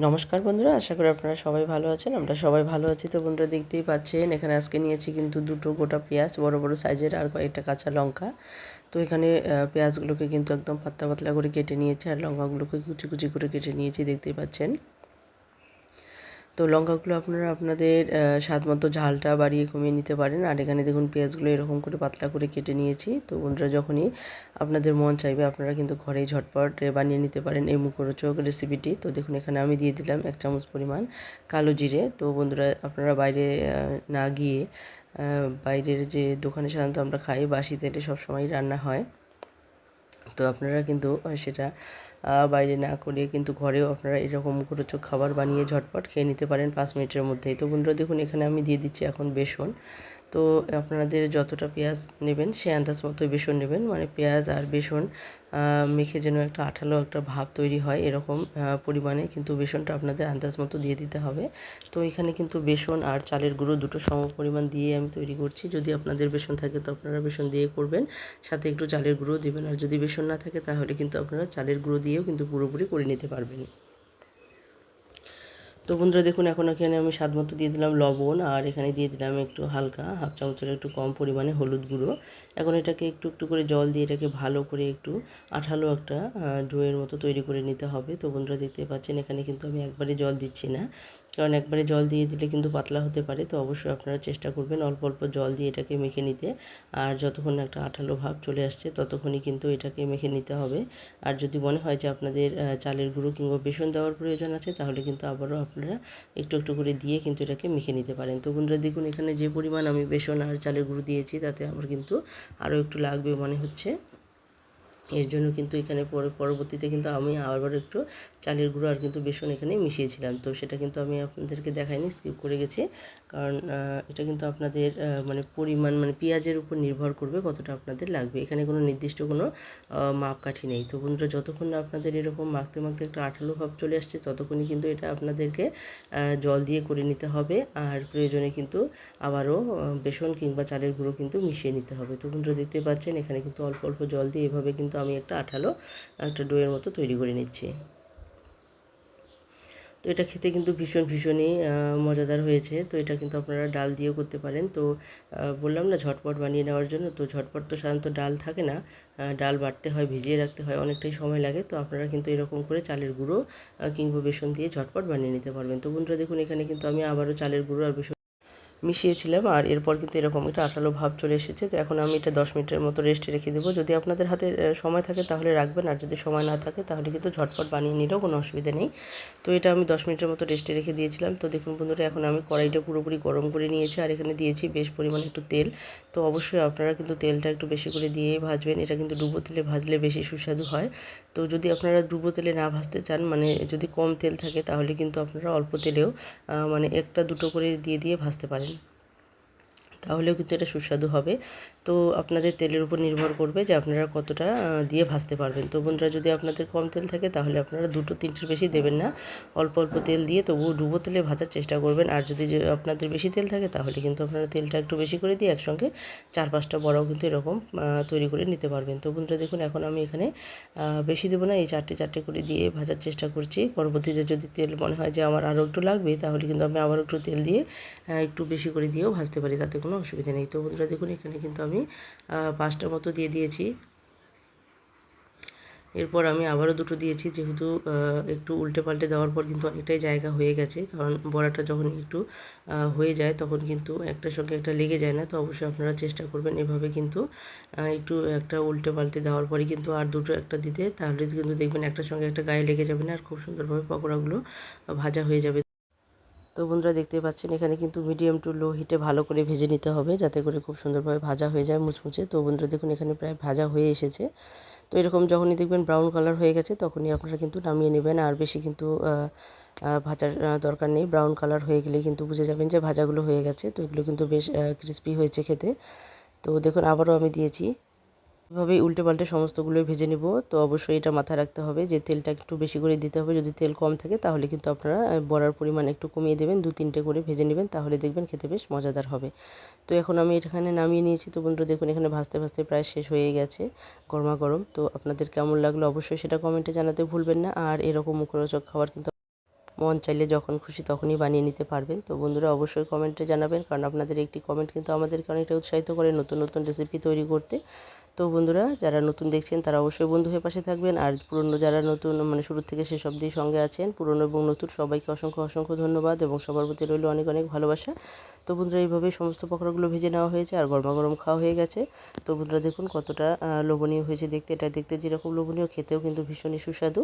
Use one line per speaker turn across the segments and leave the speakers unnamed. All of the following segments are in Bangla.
নমস্কার বন্ধুরা, আশা করি আপনারা সবাই ভালো আছেন। আমরা সবাই ভালো আছি। তো বন্ধুরা দেখতেই পাচ্ছেন এখানে আজকে নিয়েছি কিন্তু দুটো গোটা পেঁয়াজ বড় বড় সাইজের আর কয়েকটা কাঁচা লঙ্কা। তো এখানে পেঁয়াজগুলোকে কিন্তু একদম পাতলা পাতলা করে কেটে নিয়েছি আর লঙ্কাগুলোকে কুচি কুচি করে কেটে নিয়েছি, দেখতেই পাচ্ছেন। তো লঙ্কাগুলো আপনারা আপনাদের স্বাদ মতো ঝালটা বাড়িয়ে কমিয়ে নিতে পারেন। আর এখানে দেখুন পেঁয়াজগুলো এরকম করে পাতলা করে কেটে নিয়েছি। তো বন্ধুরা যখনই আপনাদের মন চাইবে আপনারা কিন্তু ঘরেই ঝটপট বানিয়ে নিতে পারেন এই মুখরোচক রেসিপিটি। তো দেখুন এখানে আমি দিয়ে দিলাম 1 চামচ পরিমাণ কালো জিরে। তো বন্ধুরা আপনারা বাইরে না গিয়ে বাইরের যে দোকানে সাধারণত আমরা খাই বাসি তেলে সবসময় রান্না হয়, তো আপনারা কিন্তু সেটা বাইরে না করে কিন্তু ঘরেও আপনারা এরকম মুখরোচক খাবার বানিয়ে ঝটপট খেয়ে নিতে পারেন 5 মিনিটের মধ্যেই। তো বন্ধুরা দেখুন এখানে আমি দিয়ে দিচ্ছি এখন বেসন। তো আপনাদের যতটা পেঁয়াজ নেবেন সে আন্দাজ মতোই বেসন নেবেন, মানে পেঁয়াজ আর বেসন মেখে যেন একটা আঠালো একটা ভাব তৈরি হয় এরকম পরিমাণে কিন্তু বেসনটা আপনাদের আন্দাজ মতো দিয়ে দিতে হবে। তো এখানে কিন্তু বেসন আর চালের গুঁড়ো দুটো সম পরিমাণ দিয়ে আমি তৈরি করছি। যদি আপনাদের বেসন থাকে তো আপনারা বেসন দিয়ে করবেন, সাথে একটু চালের গুঁড়ো দেবেন। আর যদি বেসন না থাকে তাহলে কিন্তু আপনারা চালের গুঁড়ো দিয়েও কিন্তু পুরোপুরি করে নিতে পারবেন। তো বন্ধুরা দেখুন এখন এখানে আমি স্বাদ মতো দিয়ে দিলাম লবণ, আর এখানে দিয়ে দিলাম একটু হালকা হাফ চামচের একটু কম পরিমাণে হলুদ গুঁড়ো। এখন এটাকে একটু একটু করে জল দিয়ে এটাকে ভালো করে একটু আঠালো একটা ডোয়ের মতো তৈরি করে নিতে হবে। তো বন্ধুরা দেখতে পাচ্ছেন এখানে কিন্তু আমি একবারে জল দিচ্ছি না, কারণ একবারে জল দিয়ে দিলে কিন্তু পাতলা হতে পারে। তো অবশ্যই আপনারা চেষ্টা করবেন অল্প অল্প জল দিয়ে এটাকে মেখে নিতে। আর যতক্ষণ একটা আঠালো ভাব চলে আসছে ততক্ষণই কিন্তু এটাকে মেখে নিতে হবে। আর যদি মনে হয় যে আপনাদের চালের গুঁড়ো কিংবা বেসন দেওয়ার প্রয়োজন আছে তাহলে কিন্তু আবারও আপনারা একটু একটু করে দিয়ে কিন্তু এটাকে মেখে নিতে পারেন। তো বন্ধুরা দেখুন এখানে যে পরিমাণ আমি বেসন আর চালের গুঁড়ো দিয়েছি তাতে আমার কিন্তু আরও একটু লাগবে মনে হচ্ছে। এর জন্য কিন্তু এখানে পরবর্তীতে কিন্তু আমি আবার একটু চালের গুঁড়ো আর কিন্তু বেসন এখানে মিশিয়েছিলাম। তো সেটা কিন্তু আমি আপনাদেরকে দেখাইনি, স্কিপ করে গেছি, কারণ এটা কিন্তু আপনাদের মানে পরিমাণ মানে পেঁয়াজের উপর নির্ভর করবে কতটা আপনাদের লাগবে। এখানে কোনো নির্দিষ্ট কোনো মাপকাঠি নেই। তো বন্ধুরা যতক্ষণ না আপনাদের এরকম মাখতে মাখতে একটা আঠালো ভাব চলে আসছে ততক্ষণই কিন্তু এটা আপনাদেরকে জল দিয়ে করে নিতে হবে। আর প্রয়োজনে কিন্তু আবারও বেসন কিংবা চালের গুঁড়ো কিন্তু মিশিয়ে নিতে হবে। তো বন্ধুরা দেখতে পাচ্ছেন এখানে কিন্তু অল্প অল্প জল দিয়ে এভাবে কিন্তু আমি একটা আঠালো একটা ডোয়ের মতো তৈরি করে নিচ্ছি। তো এটা খেতে কিন্তু ভীষণই মজাদার হয়েছে। তো এটা কিন্তু আপনারা ডাল দিয়েও করতে পারেন। তো বললাম না ঝটপট বানিয়ে নেওয়ার জন্য, তো ঝটপট তো সাধারণত ডাল থাকে না, ডাল বাটতে হয়, ভিজিয়ে রাখতে হয়, অনেকটাই সময় লাগে। তো আপনারা কিন্তু এরকম করে চালের গুঁড়ো কিংবা বেসন দিয়ে ঝটপট বানিয়ে নিতে পারবেন। তো বন্ধুরা দেখুন এখানে কিন্তু আমি আবারও চালের গুঁড়ো আর বেসন মিশিয়েছিলাম, আর এরপর কিন্তু এরকম একটা আঠালো ভাব চলে এসেছে। তো এখন আমি এটা 10 মিনিটের মতো রেস্টে রেখে দেবো। যদি আপনাদের হাতে সময় থাকে তাহলে রাখবেন, আর যদি সময় না থাকে তাহলে কিন্তু ঝটপট বানিয়ে নিলেও কোনো অসুবিধা নেই। তো এটা আমি 10 মিনিটের মতো রেস্টে রেখে দিয়েছিলাম। তো দেখুন বন্ধুরা এখন আমি কড়াইটা পুরোপুরি গরম করে নিয়েছি আর এখানে দিয়েছি বেশ পরিমাণে একটু তেল। তো অবশ্যই আপনারা কিন্তু তেলটা একটু বেশি করে দিয়েই ভাজবেন। এটা কিন্তু ডুবো তেলে ভাজলে বেশি সুস্বাদু হয়। তো যদি আপনারা ডুবো তেলে না ভাজতে চান, মানে যদি কম তেল থাকে তাহলে কিন্তু আপনারা অল্প তেলেও মানে একটা দুটো করে দিয়ে ভাজতে পারেন, তাহলেও কিন্তু এটা সুস্বাদু হবে। তো আপনাদের তেলের উপর নির্ভর করবে যে আপনারা কতটা দিয়ে ভাজতে পারবেন। তো বন্ধুরা যদি আপনাদের কম তেল থাকে তাহলে আপনারা 2-3টের বেশি দেবেন না, অল্প অল্প তেল দিয়ে তবুও ডুবো তেলে ভাজার চেষ্টা করবেন। আর যদি আপনাদের বেশি তেল থাকে তাহলে কিন্তু আপনারা তেলটা একটু বেশি করে দিয়ে একসঙ্গে 4-5টা বড়াও কিন্তু এরকম তৈরি করে নিতে পারবেন। তো বন্ধুরা দেখুন এখন আমি এখানে বেশি দেবো না, এই 4টে করে দিয়ে ভাজার চেষ্টা করছি। পরবর্তীতে যদি তেল মনে হয় যে আমার আরও একটু লাগবে তাহলে কিন্তু আমি আবার একটু তেল দিয়ে একটু বেশি করে দিয়েও ভাজতে পারি, তাতে কোনো অসুবিধা নেই। তো বন্ধুরা দেখুন এখানে কিন্তু আমি 5টার মতো দিয়ে দিয়েছি। এরপর আমি আবারও দুটো দিয়েছি, যেহেতু একটু উল্টে পাল্টে দেওয়ার পর কিন্তু অনেকটাই জায়গা হয়ে গেছে, কারণ বড়াটা যখন একটু হয়ে যায় তখন কিন্তু একটার সঙ্গে একটা লেগে যায় না। তো অবশ্যই আপনারা চেষ্টা করবেন এভাবে কিন্তু একটু একটা উল্টে পাল্টে দেওয়ার পরে কিন্তু আর দুটো একটা দিতে, তাহলে কিন্তু দেখবেন একটার সঙ্গে একটা গায়ে লেগে যাবে না আর খুব সুন্দরভাবে পকোড়াগুলো ভাজা হয়ে যাবে। তো বন্ধুরা দেখতেই পাচ্ছেন এখানে কিন্তু মিডিয়াম টু লো হিটে ভালো করে ভেজে নিতে হবে, যাতে করে খুব সুন্দরভাবে ভাজা হয়ে যায় মুচমুচে। তো বন্ধুরা দেখুন এখানে প্রায় ভাজা হয়ে এসেছে। তো এরকম যখনই দেখবেন ব্রাউন কালার হয়ে গেছে তখনই আপনারা কিন্তু নামিয়ে নেবেন, আর বেশি কিন্তু ভাজার দরকার নেই। ব্রাউন কালার হয়ে গেলে কিন্তু বুঝে যাবেন যে ভাজাগুলো হয়ে গেছে। তো এগুলো কিন্তু বেশ ক্রিস্পি হয়েছে খেতে। তো দেখুন আবারও আমি দিয়েছি, এভাবেই উল্টে পাল্টে সমস্তগুলোই ভেজে নেব। তো অবশ্যই এটা মাথায় রাখতে হবে যে তেলটা একটু বেশি করে দিতে হবে। যদি তেল কম থাকে তাহলে কিন্তু আপনারা বড়ার পরিমাণ একটু কমিয়ে দেবেন, 2-3টে করে ভেজে নেবেন, তাহলে দেখবেন খেতে বেশ মজাদার হবে। তো এখন আমি এখানে নামিয়ে নিয়েছি। তো বন্ধুরা দেখুন এখানে ভাজতে ভাজতে প্রায় শেষ হয়ে গেছে, গরমা গরম। তো আপনাদের কেমন লাগলো অবশ্যই সেটা কমেন্টে জানাতে ভুলবেন না। আর এরকম মুখরোচক খাবার কিন্তু মন চাইলে যখন খুশি তখনই বানিয়ে নিতে পারবেন। তো বন্ধুরা অবশ্যই কমেন্টে জানাবেন, কারণ আপনাদের একটি কমেন্ট কিন্তু আমাদেরকে অনেকটা উৎসাহিত করে নতুন নতুন রেসিপি তৈরি করতে। তো বন্ধুরা যারা নতুন দেখছেন তারা অবশ্যই বন্ধু হয়ে পাশে থাকবেন, আর পুরনো যারা নতুন মানে শুরু থেকে শেষ অবধি সঙ্গে আছেন, পুরনো এবং নতুন সবাইকে অসংখ্য অসংখ্য ধন্যবাদ এবং সবার প্রতি রইল অনেক অনেক ভালোবাসা। তো বন্ধুরা এইভাবেই সমস্ত পকোড়াগুলো ভেজে নেওয়া হয়েছে আর গরমা গরম খাওয়া হয়ে গেছে। তো বন্ধুরা দেখুন কতটা লোভনীয় হয়েছে দেখতে, এটা দেখতে যেরকম লোভনীয় খেতেও কিন্তু ভীষণই সুস্বাদু।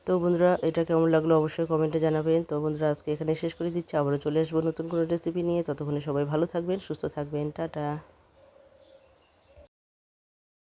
তো বন্ধুরা এটা কেমন লাগলো অবশ্যই কমেন্টে জানাবেন। তো বন্ধুরা আজকে এখানে শেষ করে দিচ্ছি, আবারও চলে আসবো নতুন কোনো রেসিপি নিয়ে। ততক্ষণে সবাই ভালো থাকবেন, সুস্থ থাকবেন, টাটা।